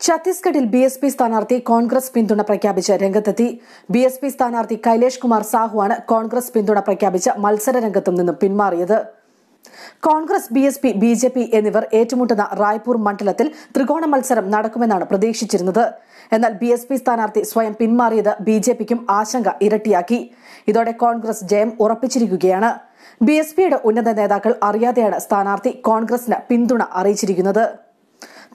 ഛത്തീസ്ഗഡിൽ ബിഎസ്പി സ്ഥാനാർത്ഥി കോൺഗ്രസ് പിന്തുണ പ്രഖ്യാപിച്ച് രംഗത്തെത്തി. ബിഎസ്പി സ്ഥാനാർത്ഥി കൈലേഷ് കുമാർ സാഹുവാണ് കോൺഗ്രസ് പിന്തുണ പ്രഖ്യാപിച്ച് മത്സര രംഗത്തു നിന്നും പിന്മാറിയത്. കോൺഗ്രസ്, ബിഎസ്പി, ബിജെപി എന്നിവർ ഏറ്റുമുട്ടുന്ന റായ്പൂർ മണ്ഡലത്തിൽ ത്രികോണ മത്സരം നടക്കുമെന്നാണ് പ്രതീക്ഷിച്ചിരുന്നത്. എന്നാൽ ബിഎസ്പി സ്ഥാനാർത്ഥി സ്വയം പിന്മാറിയത് ബിജെപിക്കും ആശങ്ക ഇരട്ടിയാക്കി. ഇതോടെ കോൺഗ്രസ് ജയം ഉറപ്പിച്ചിരിക്കുകയാണ്. ബിഎസ്പിയുടെ ഉന്നത നേതാക്കൾ അറിയാതെയാണ് സ്ഥാനാർത്ഥി കോൺഗ്രസിന് പിന്തുണ അറിയിച്ചിരിക്കുന്നത്.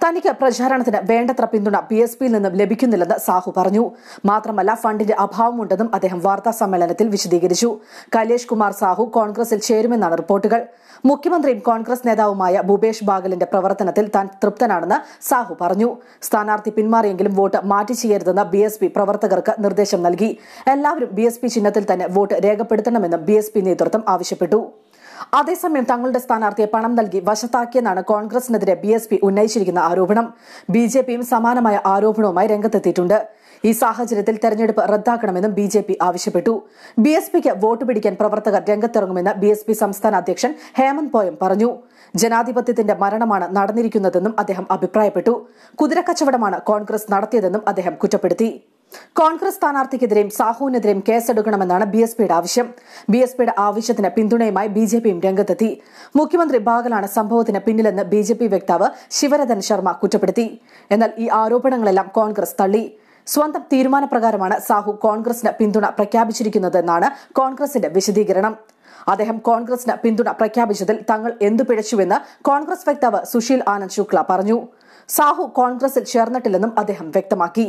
തനിക്ക് പ്രചാരണത്തിന് വേണ്ടത്ര പിന്തുണ ബിഎസ്പിയിൽ നിന്നും ലഭിക്കുന്നില്ലെന്ന് സാഹു പറഞ്ഞു. മാത്രമല്ല, ഫണ്ടിന്റെ അഭാവമുണ്ടെന്നും അദ്ദേഹം വാർത്താ സമ്മേളനത്തിൽ വിശദീകരിച്ചു. കൈലേഷ് കുമാർ സാഹു കോൺഗ്രസിൽ ചേരുമെന്നാണ് റിപ്പോർട്ടുകൾ. മുഖ്യമന്ത്രിയും കോൺഗ്രസ് നേതാവുമായ ഭൂപേഷ് ബാഗലിന്റെ പ്രവർത്തനത്തിൽ താൻ തൃപ്തനാണെന്ന് സാഹു പറഞ്ഞു. സ്ഥാനാർത്ഥി പിന്മാറിയെങ്കിലും വോട്ട് മാറ്റി ചെയ്യരുതെന്ന് ബിഎസ്പി പ്രവർത്തകർക്ക് നിർദ്ദേശം നൽകി. എല്ലാവരും ബിഎസ്പി ചിഹ്നത്തിൽ തന്നെ വോട്ട് രേഖപ്പെടുത്തണമെന്നും ബിഎസ്പി നേതൃത്വം ആവശ്യപ്പെട്ടു. അതേസമയം തങ്ങളുടെ സ്ഥാനാർത്ഥിയെ പണം നൽകി വശത്താക്കിയെന്നാണ് കോൺഗ്രസിനെതിരെ ബിഎസ്പി ഉന്നയിച്ചിരിക്കുന്ന ആരോപണം. ബിജെപിയും സമാനമായ ആരോപണവുമായി രംഗത്തെത്തിയിട്ടുണ്ട്. ഈ സാഹചര്യത്തിൽ തെരഞ്ഞെടുപ്പ് റദ്ദാക്കണമെന്നും ബിജെപി ആവശ്യപ്പെട്ടു. ബിഎസ്പിക്ക് വോട്ട് പിടിക്കാൻ പ്രവർത്തകർ രംഗത്തിറങ്ങുമെന്ന് ബിഎസ്പി സംസ്ഥാന അധ്യക്ഷൻ ഹേമന്ത് പോയം പറഞ്ഞു. ജനാധിപത്യത്തിന്റെ മരണമാണ് നടന്നിരിക്കുന്നതെന്നും അദ്ദേഹം അഭിപ്രായപ്പെട്ടു. കുതിരക്കച്ചവടമാണ് കോൺഗ്രസ് നടത്തിയതെന്നും അദ്ദേഹം കുറ്റപ്പെടുത്തി. കോൺഗ്രസ് സ്ഥാനാർത്ഥിക്കെതിരെയും സാഹുവിനെതിരെയും കേസെടുക്കണമെന്നാണ് ബിഎസ്പിയുടെ ആവശ്യം. ബിഎസ്പിയുടെ ആവശ്യത്തിന് പിന്തുണയുമായി ബിജെപിയും രംഗത്തെത്തി. മുഖ്യമന്ത്രി ബാഗലാണ് സംഭവത്തിന് പിന്നിലെന്ന് ബിജെപി വക്താവ് ശിവരതൻ ശർമ്മ കുറ്റപ്പെടുത്തി. എന്നാൽ ഈ ആരോപണങ്ങളെല്ലാം കോൺഗ്രസ് തള്ളി. സ്വന്തം തീരുമാനപ്രകാരമാണ് സാഹു കോൺഗ്രസിന് പിന്തുണ പ്രഖ്യാപിച്ചിരിക്കുന്നതെന്നാണ് കോൺഗ്രസിന്റെ വിശദീകരണം. അദ്ദേഹം കോൺഗ്രസിന് പിന്തുണ പ്രഖ്യാപിച്ചതിൽ തങ്ങൾ എന്തു പിഴച്ചുവെന്ന് കോൺഗ്രസ് വക്താവ് സുശീൽ ആനന്ദ് ശുക്ല പറഞ്ഞു. സാഹു കോൺഗ്രസിൽ ചേർന്നിട്ടില്ലെന്നും അദ്ദേഹം വ്യക്തമാക്കി.